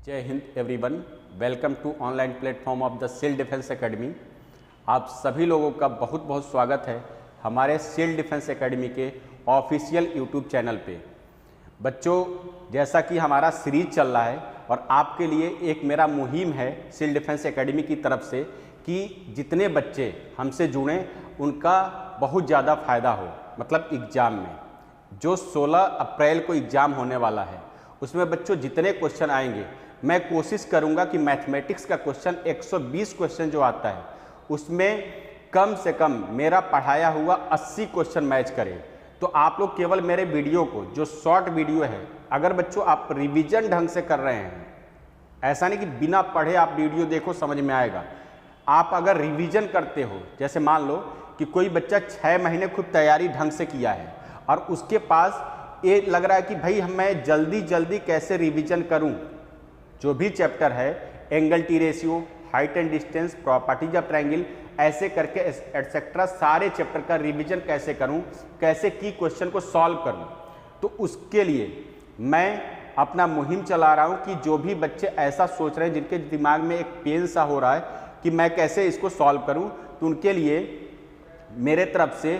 जय हिंद everyone, welcome to online platform of the civil defence academy. आप सभी लोगों का बहुत बहुत स्वागत है हमारे सिविल डिफेंस एकेडमी के ऑफिशियल यूट्यूब चैनल पे। बच्चों, जैसा कि हमारा सीरीज चल रहा है और आपके लिए एक मेरा मुहिम है सिविल डिफेंस एकेडमी की तरफ से कि जितने बच्चे हमसे जुड़ें उनका बहुत ज़्यादा फ़ायदा हो। मतलब एग्ज़ाम में जो 16 अप्रैल को एग्ज़ाम होने वाला है उसमें बच्चों जितने क्वेश्चन आएंगे, मैं कोशिश करूंगा कि मैथमेटिक्स का क्वेश्चन 120 क्वेश्चन जो आता है उसमें कम से कम मेरा पढ़ाया हुआ 80 क्वेश्चन मैच करे। तो आप लोग केवल मेरे वीडियो को, जो शॉर्ट वीडियो है, अगर बच्चों आप रिवीजन ढंग से कर रहे हैं, ऐसा नहीं कि बिना पढ़े आप वीडियो देखो समझ में आएगा, आप अगर रिवीजन करते हो, जैसे मान लो कि कोई बच्चा 6 महीने खुद तैयारी ढंग से किया है और उसके पास ये लग रहा है कि भाई मैं जल्दी जल्दी कैसे रिवीजन करूं, जो भी चैप्टर है, angle T ratio, height and distance, properties of triangle, ऐसे करके एटसेट्रा सारे चैप्टर का रिवीजन कैसे करूं, कैसे की क्वेश्चन को सॉल्व करूं। तो उसके लिए मैं अपना मुहिम चला रहा हूं कि जो भी बच्चे ऐसा सोच रहे हैं, जिनके दिमाग में एक पेन सा हो रहा है कि मैं कैसे इसको सॉल्व करूं, तो उनके लिए मेरे तरफ से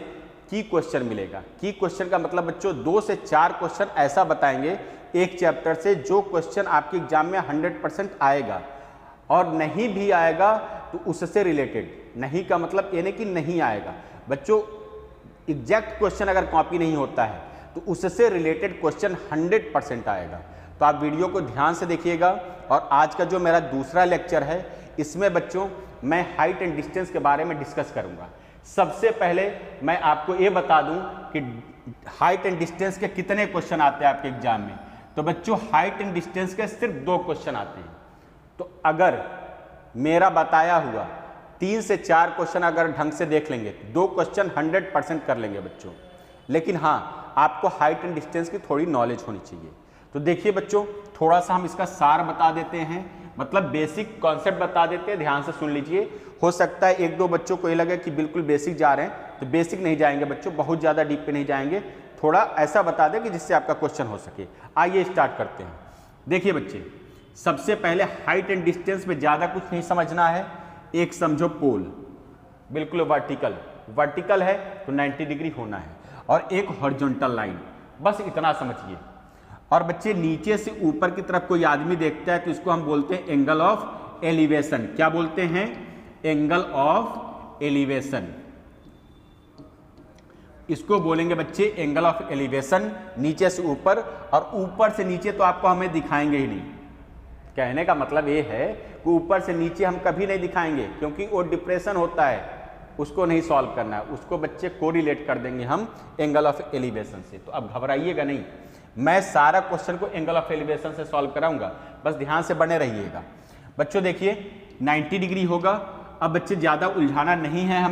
की क्वेश्चन मिलेगा। की क्वेश्चन का मतलब बच्चों 2 से 4 क्वेश्चन ऐसा बताएंगे एक चैप्टर से जो क्वेश्चन आपके एग्जाम में 100% आएगा, और नहीं भी आएगा तो उससे रिलेटेड। नहीं का मतलब ये नहीं कि नहीं आएगा बच्चों, एग्जैक्ट क्वेश्चन अगर कॉपी नहीं होता है तो उससे रिलेटेड क्वेश्चन 100% आएगा। तो आप वीडियो को ध्यान से देखिएगा। और आज का जो मेरा दूसरा लेक्चर है इसमें बच्चों मैं हाइट एंड डिस्टेंस के बारे में डिस्कस करूंगा। सबसे पहले मैं आपको ये बता दूं कि हाइट एंड डिस्टेंस के कितने क्वेश्चन आते हैं आपके एग्जाम में। तो बच्चों हाइट एंड डिस्टेंस के सिर्फ 2 क्वेश्चन आते हैं। तो अगर मेरा बताया हुआ 3 से 4 क्वेश्चन अगर ढंग से देख लेंगे, 2 क्वेश्चन 100% कर लेंगे बच्चों। लेकिन हाँ, आपको हाइट एंड डिस्टेंस की थोड़ी नॉलेज होनी चाहिए। तो देखिए बच्चों, थोड़ा सा हम इसका सार बता देते हैं, मतलब बेसिक कॉन्सेप्ट बता देते हैं। ध्यान से सुन लीजिए। हो सकता है 1-2 बच्चों को ये लगे कि बिल्कुल बेसिक जा रहे हैं, तो बेसिक नहीं जाएंगे बच्चों, बहुत ज़्यादा डीप पे नहीं जाएंगे, थोड़ा ऐसा बता दें कि जिससे आपका क्वेश्चन हो सके। आइए स्टार्ट करते हैं। देखिए बच्चे, सबसे पहले हाइट एंड डिस्टेंस में ज़्यादा कुछ नहीं समझना है। एक समझो पोल बिल्कुल वर्टिकल है तो 90 डिग्री होना है, और एक हॉरिजॉन्टल लाइन, बस इतना समझिए। और बच्चे नीचे से ऊपर की तरफ कोई आदमी देखता है तो इसको हम बोलते हैं एंगल ऑफ एलिवेशन। क्या बोलते हैं? Angle of elevation. इसको बोलेंगे बच्चे एंगल ऑफ एलिवेशन, नीचे से ऊपर, और ऊपर से नीचे तो आपको हमें दिखाएंगे ही नहीं। कहने का मतलब ये है कि ऊपर से नीचे हम कभी नहीं दिखाएंगे, क्योंकि वो डिप्रेशन होता है, उसको नहीं सॉल्व करना है, उसको बच्चे कोरिलेट कर देंगे हम एंगल ऑफ एलिवेशन से। तो अब घबराइएगा नहीं, मैं सारा क्वेश्चन को एंगल ऑफ एलिवेशन से सॉल्व कराऊंगा, बस ध्यान से बने रहिएगा। बच्चों देखिए 90 डिग्री होगा। अब बच्चे ज़्यादा उलझाना नहीं है,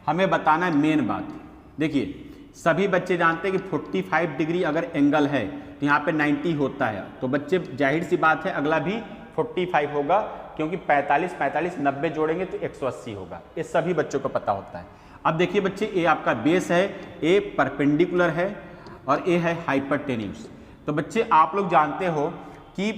हमें बताना है मेन बात। देखिए सभी बच्चे जानते हैं कि 45 डिग्री अगर एंगल है तो यहाँ पे 90 होता है, तो बच्चे जाहिर सी बात है अगला भी 45 होगा, क्योंकि 45 90 जोड़ेंगे तो 180 होगा। ये सभी बच्चों को पता होता है। अब देखिए बच्चे, ये आपका बेस है, ये परपेंडिकुलर है और ये है हाइपरटेन्यूस। तो बच्चे आप लोग जानते हो कि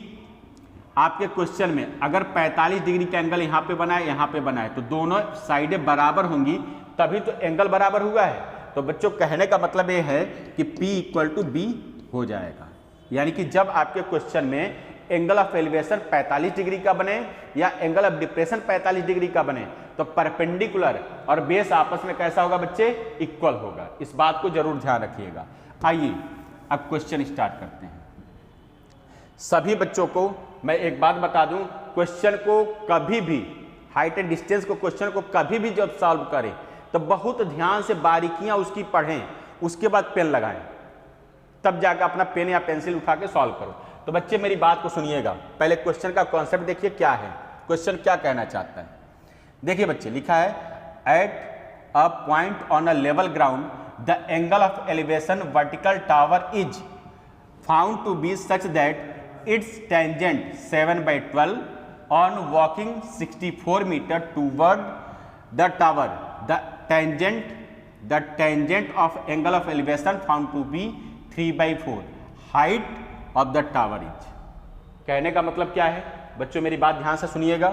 आपके क्वेश्चन में अगर 45 डिग्री का एंगल यहाँ पे बना है, यहाँ पे बना है, तो दोनों साइडें बराबर होंगी तभी तो एंगल बराबर हुआ है। तो बच्चों कहने का मतलब ये है कि P = B हो जाएगा। यानी कि जब आपके क्वेश्चन में एंगल ऑफ एलिवेशन 45 डिग्री का बने या एंगल ऑफ डिप्रेशन 45 डिग्री का बने, तो परपेंडिकुलर और बेस आपस में कैसा होगा बच्चे? इक्वल होगा। इस बात को जरूर ध्यान रखिएगा। आइए अब क्वेश्चन स्टार्ट करते हैं। सभी बच्चों को मैं एक बात बता दूं, क्वेश्चन को कभी भी, हाइट एंड डिस्टेंस को क्वेश्चन को कभी भी जब सॉल्व करें तो बहुत ध्यान से बारीकियां उसकी पढ़ें, उसके बाद पेन लगाएं, तब जाकर अपना पेन या पेंसिल उठा के सॉल्व करो। तो बच्चे मेरी बात को सुनिएगा, पहले क्वेश्चन का कॉन्सेप्ट देखिए क्या है, क्वेश्चन क्या कहना चाहता है। देखिए बच्चे, लिखा है at a point on a level ground the angle of elevation vertical tower is found to be such that its tangent 7/12 on walking 64 meter toward the tower. The tangent of angle of elevation found to be 3/4. Height of the tower is कहने का मतलब क्या है बच्चों, मेरी बात ध्यान से सुनिएगा।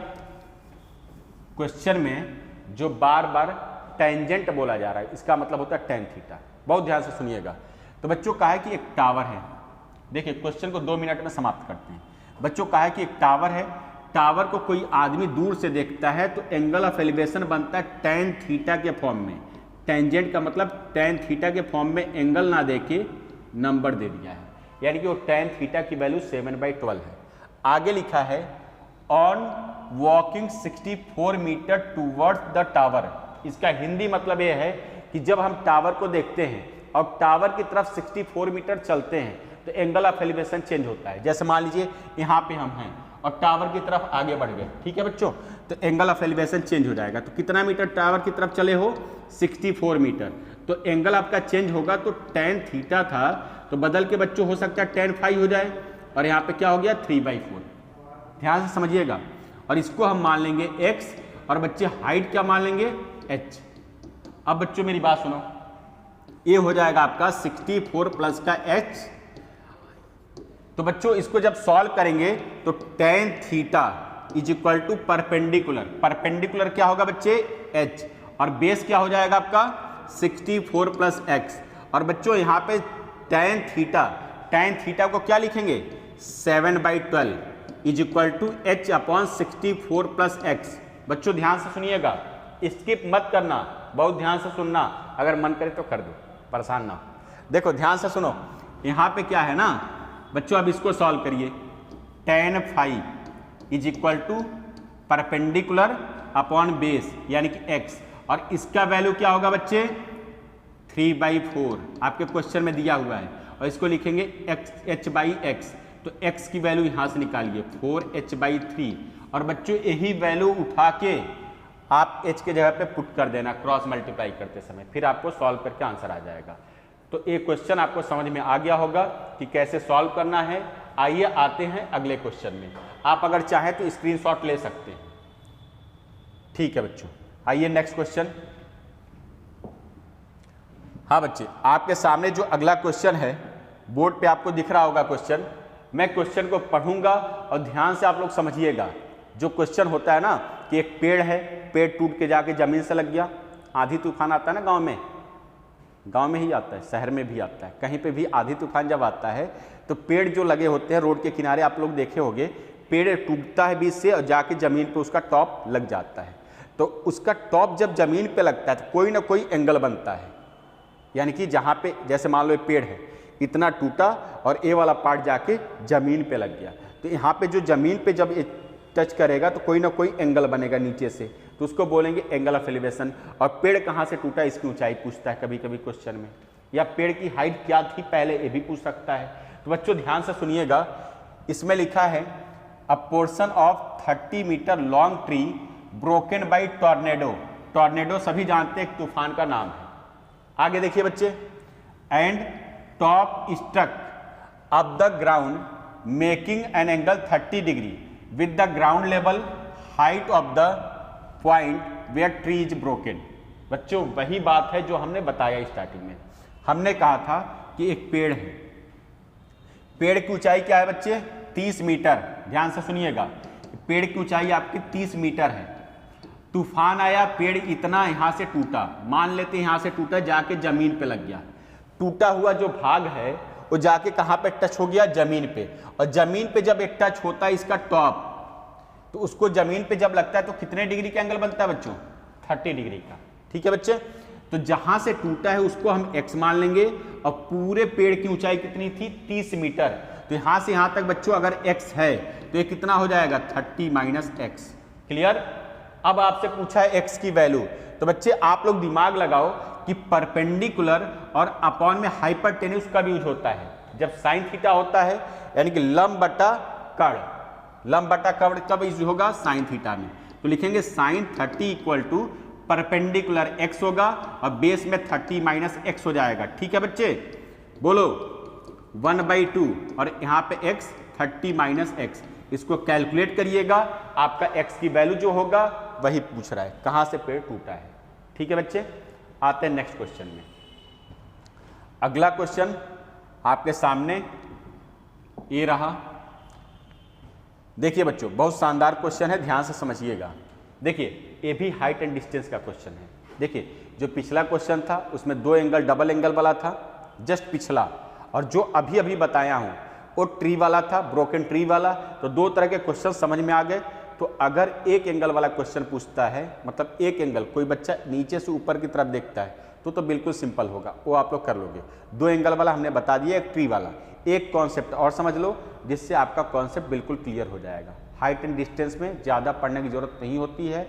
क्वेश्चन में जो बार बार टेंजेंट बोला जा रहा है इसका मतलब होता है टेन थीटा। बहुत ध्यान से सुनिएगा। तो बच्चों कहा है कि एक टावर है, देखिए क्वेश्चन को 2 मिनट में समाप्त करते हैं। बच्चों कहा है कि एक टावर है, टावर को कोई आदमी दूर से देखता है तो एंगल ऑफ एलिवेशन बनता है टेन थीटा के फॉर्म में। टेंजेंट का मतलब टेन थीटा के फॉर्म में एंगल ना देके नंबर दे दिया है, यानी कि वो टेन थीटा की वैल्यू 7/12 है। आगे लिखा है on walking 64 metre towards the tower. इसका हिंदी मतलब ये है कि जब हम टावर को देखते हैं और टावर की तरफ 64 मीटर चलते हैं तो एंगल ऑफ एलिवेशन चेंज होता है। जैसे मान लीजिए यहाँ पे हम हैं और टावर की तरफ आगे बढ़ गए, ठीक है बच्चों, तो एंगल ऑफ एलिवेशन चेंज हो जाएगा। तो कितना मीटर टावर की तरफ चले हो, 64 मीटर, तो एंगल आपका चेंज होगा। तो टेन थीटा था तो बदल के बच्चों हो सकता है टेन फाई हो जाए, और यहाँ पे क्या हो गया 3/4। ध्यान से समझिएगा। और इसको हम मान लेंगे x, और बच्चे हाइट क्या मान लेंगे h। अब बच्चों मेरी बात सुनो, ये हो जाएगा आपका 64 प्लस का h। तो बच्चों इसको जब सॉल्व करेंगे तो tan theta is equal to perpendicular, perpendicular क्या होगा बच्चे h, और बेस क्या हो जाएगा आपका 64 प्लस x। और बच्चों यहाँ पे टेन थीटा को क्या लिखेंगे 7/12 is equal to h upon 64 plus x। बच्चों ध्यान से सुनिएगा, स्किप मत करना, बहुत ध्यान से सुनना, अगर मन करे तो कर दो, परेशान ना हो। देखो ध्यान से सुनो, यहाँ पे क्या है ना बच्चों, अब इसको सॉल्व करिए। Tan phi is equal to perpendicular upon base यानी कि x, और इसका वैल्यू क्या होगा बच्चे 3/4 आपके क्वेश्चन में दिया हुआ है, और इसको लिखेंगे h/x। तो x की वैल्यू यहाँ से निकालिए 4h/3, और बच्चों यही वैल्यू उठा के आप h के जगह पे पुट कर देना क्रॉस मल्टीप्लाई करते समय, फिर आपको सॉल्व करके आंसर आ जाएगा। तो एक क्वेश्चन आपको समझ में आ गया होगा कि कैसे सॉल्व करना है। आइए आते हैं अगले क्वेश्चन में। आप अगर चाहें तो स्क्रीनशॉट ले सकते हैं, ठीक है बच्चों। आइए नेक्स्ट क्वेश्चन। हाँ बच्चे, आपके सामने जो अगला क्वेश्चन है बोर्ड पे आपको दिख रहा होगा क्वेश्चन। मैं क्वेश्चन को पढ़ूंगा और ध्यान से आप लोग समझिएगा। जो क्वेश्चन होता है ना कि एक पेड़ है, पेड़ टूट के जाके जमीन से लग गया। आधी तूफान आता है ना गांव में ही आता है, शहर में भी आता है, कहीं पे भी आधी तूफान जब आता है तो पेड़ जो लगे होते हैं रोड के किनारे, आप लोग देखे होंगे, पेड़ टूटता है बीच से और जाके जमीन पे उसका टॉप लग जाता है। तो उसका टॉप जब जमीन पे लगता है तो कोई ना कोई एंगल बनता है, यानी कि जहाँ पे जैसे मान लो पेड़ है इतना टूटा और ए वाला पार्ट जाके जमीन पे लग गया, तो यहाँ पे जो जमीन पे जब टच करेगा तो कोई ना कोई एंगल बनेगा नीचे से, तो उसको बोलेंगे एंगल ऑफ एलिवेशन। और पेड़ कहाँ से टूटा इसकी ऊंचाई पूछता है कभी कभी क्वेश्चन में, या पेड़ की हाइट क्या थी पहले ये भी पूछ सकता है। तो बच्चों ध्यान से सुनिएगा, इसमें लिखा है a portion of 30 metre long tree broken by tornado. Tornado सभी जानते हैं एक तूफान का नाम है। आगे देखिए बच्चे, and top struck up the ground making an angle 30 degree with the ground level height of the point where tree is broken. बच्चों वही बात है जो हमने बताया स्टार्टिंग में। हमने कहा था कि एक पेड़ है, पेड़ की ऊंचाई क्या है बच्चे 30 मीटर। ध्यान से सुनिएगा, पेड़ की ऊंचाई आपकी 30 मीटर है। तूफान आया, पेड़ इतना यहां से टूटा, मान लेते हैं यहां से टूटा जाके जमीन पे लग गया। टूटा हुआ जो भाग है वो जाके कहां पे टच हो गया जमीन पे, और जमीन पे जब एक टच होता है इसका टॉप, तो उसको जमीन पे जब लगता है तो कितने डिग्री का एंगल बनता है बच्चों 30 डिग्री का। ठीक है बच्चे, तो जहां से टूटा है उसको हम x मान लेंगे, और पूरे पेड़ की ऊंचाई कितनी थी 30 मीटर। तो यहां से यहां तक बच्चों अगर x है तो ये कितना हो जाएगा 30 माइनस x। क्लियर। अब आपसे पूछा है x की वैल्यू, तो बच्चे आप लोग दिमाग लगाओ कि परपेंडिकुलर और अपॉन में हाइपरटेन्यूस का भी यूज होता है। जब साइन थीटा होता है यानी कि लंब बटा कर्ण, लंब बटा कर्ण कब यूज होगा साइन थीटा में, तो लिखेंगे sine 30 equal to perpendicular x होगा और बेस में 30 माइनस x हो जाएगा। ठीक है बच्चे, बोलो 1/2 और यहाँ पे x 30 माइनस x, इसको कैलकुलेट करिएगा। आपका x की वैल्यू जो होगा वही पूछ रहा है कहाँ से पेड़ टूटा है। ठीक है बच्चे, आते हैं नेक्स्ट क्वेश्चन में। अगला क्वेश्चन आपके सामने ये रहा। देखिए बच्चों, बहुत शानदार क्वेश्चन है, ध्यान से समझिएगा। देखिए ये भी हाइट एंड डिस्टेंस का क्वेश्चन है। देखिए जो पिछला क्वेश्चन था उसमें 2 एंगल डबल एंगल वाला था, जस्ट पिछला, और जो अभी अभी बताया हूँ वो ट्री वाला था, ब्रोकन ट्री वाला। तो 2 तरह के क्वेश्चन समझ में आ गए। तो अगर एक एंगल वाला क्वेश्चन पूछता है, मतलब एक एंगल, कोई बच्चा नीचे से ऊपर की तरफ देखता है तो बिल्कुल सिंपल होगा, वो आप लोग कर लोगे। 2 एंगल वाला हमने बता दिया, एक ट्री वाला। एक कॉन्सेप्ट और समझ लो जिससे आपका कॉन्सेप्ट बिल्कुल क्लियर हो जाएगा। हाइट एंड डिस्टेंस में ज़्यादा पढ़ने की जरूरत नहीं होती है।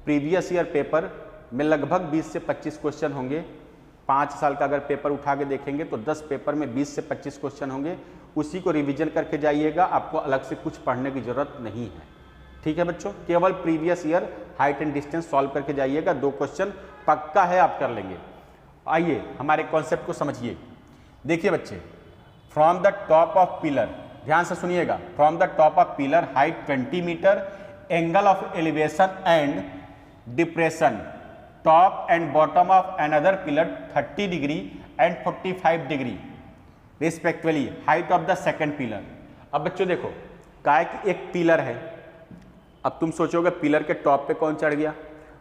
प्रीवियस ईयर पेपर में लगभग 20 से 25 क्वेश्चन होंगे। 5 साल का अगर पेपर उठा के देखेंगे तो 10 पेपर में 20 से 25 क्वेश्चन होंगे। उसी को रिवीजन करके जाइएगा, आपको अलग से कुछ पढ़ने की जरूरत नहीं है। ठीक है बच्चों, केवल previous year height and distance solve करके जाइएगा। 2 क्वेश्चन पक्का है आप कर लेंगे। आइए हमारे कॉन्सेप्ट को समझिए। देखिए बच्चे, from the top of pillar, ध्यान से सुनिएगा, from the top of pillar height 20 metre, angle of elevation and depression top and bottom of another pillar 30 degree and 45 degree respectively, height of the second pillar. अब बच्चों देखो, काय की एक pillar है। अब तुम सोचोगे पिलर के टॉप पे कौन चढ़ गया,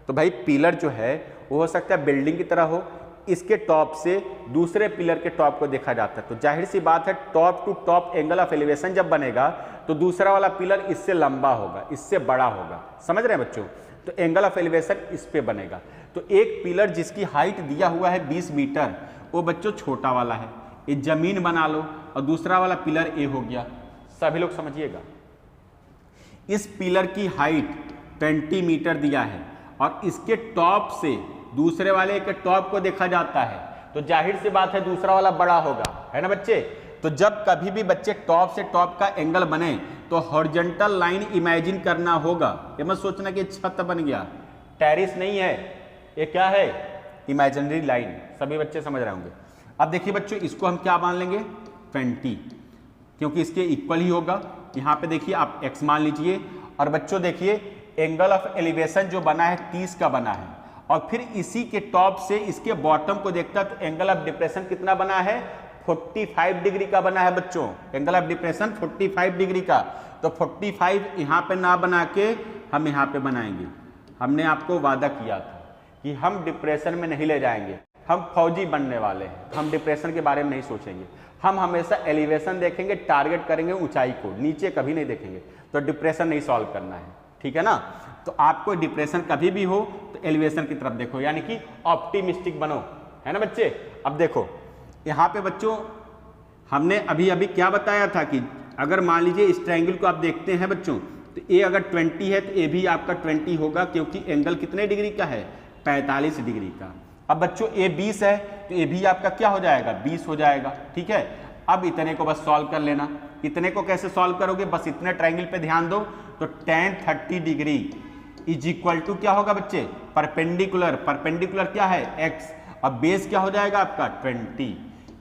तो भाई पिलर जो है वो हो सकता है बिल्डिंग की तरह हो, इसके टॉप से दूसरे पिलर के टॉप को देखा जाता है। तो जाहिर सी बात है top to top angle of elevation जब बनेगा तो दूसरा वाला पिलर इससे लंबा होगा, इससे बड़ा होगा। समझ रहे हैं बच्चों? तो एंगल ऑफ एलिवेशन इस पे बनेगा। तो एक पिलर जिसकी हाइट दिया हुआ है 20 मीटर, वो बच्चों छोटा वाला है, ये जमीन बना लो, और दूसरा वाला पिलर ए हो गया। सभी लोग समझिएगा, इस पिलर की हाइट 20 मीटर दिया है और इसके टॉप से दूसरे वाले के टॉप को देखा जाता है, तो जाहिर सी बात है दूसरा वाला बड़ा होगा, है ना बच्चे? तो जब कभी भी बच्चे टॉप से टॉप का एंगल बने तो हॉरिजॉन्टल लाइन इमेजिन करना होगा। ये मत सोचना कि छत बन गया, टेरिस नहीं है, ये क्या है? Imaginary line. सभी बच्चे समझ रहे होंगे। अब देखिए बच्चों, इसको हम क्या मान लेंगे? 20, क्योंकि इसके इक्वल ही होगा। यहाँ पे देखिए आप x मान लीजिए, और बच्चों देखिए एंगल ऑफ एलिवेशन जो बना है 30 का बना है, और फिर इसी के टॉप से इसके बॉटम को देखता है तो एंगल ऑफ डिप्रेशन कितना बना है? 45 डिग्री का बना है बच्चों। एंगल ऑफ डिप्रेशन 45 डिग्री का। तो 45 यहाँ पे ना बना के हम यहाँ पे बनाएंगे। हमने आपको वादा किया था कि हम डिप्रेशन में नहीं ले जाएंगे, हम फौजी बनने वाले हैं, हम डिप्रेशन के बारे में नहीं सोचेंगे। हम हमेशा एलिवेशन देखेंगे, टारगेट करेंगे ऊंचाई को, नीचे कभी नहीं देखेंगे। तो डिप्रेशन नहीं सॉल्व करना है, ठीक है ना? तो आपको डिप्रेशन कभी भी हो तो एलिवेशन की तरफ देखो, यानी कि ऑप्टिमिस्टिक बनो, है ना बच्चे? अब देखो यहाँ पे बच्चों, हमने अभी अभी क्या बताया था कि अगर मान लीजिए इस ट्रायंगल को आप देखते हैं बच्चों, तो ए अगर 20 है तो ए भी आपका 20 होगा, क्योंकि एंगल कितने डिग्री का है? 45 डिग्री का। अब बच्चों ए 20 है तो ए भी आपका क्या हो जाएगा? 20 हो जाएगा, ठीक है? अब इतने को बस सॉल्व कर लेना। इतने को कैसे सॉल्व करोगे? बस इतने ट्रायंगल पे ध्यान दो। तो tan 30 degree is equal to क्या होगा बच्चे? परपेंडिकुलर। परपेंडिकुलर क्या है? x। अब बेस क्या हो जाएगा आपका? 20।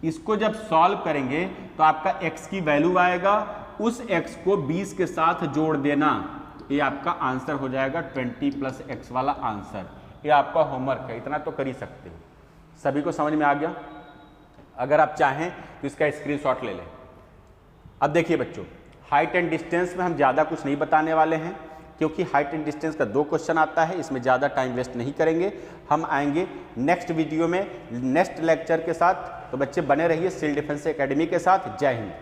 इसको जब सॉल्व करेंगे तो आपका x की वैल्यू आएगा, उस x को 20 के साथ जोड़ देना, ये आपका आंसर हो जाएगा 20 + x वाला आंसर। ये आपका होमवर्क है, इतना तो कर ही सकते हो। सभी को समझ में आ गया? अगर आप चाहें तो इसका स्क्रीनशॉट ले लें। अब देखिए बच्चों, हाइट एंड डिस्टेंस में हम ज़्यादा कुछ नहीं बताने वाले हैं, क्योंकि हाइट एंड डिस्टेंस का 2 क्वेश्चन आता है, इसमें ज़्यादा टाइम वेस्ट नहीं करेंगे। हम आएंगे नेक्स्ट वीडियो में नेक्स्ट लेक्चर के साथ। तो बच्चे बने रहिए सिविल डिफेंस एकेडमी के साथ। जय हिंद।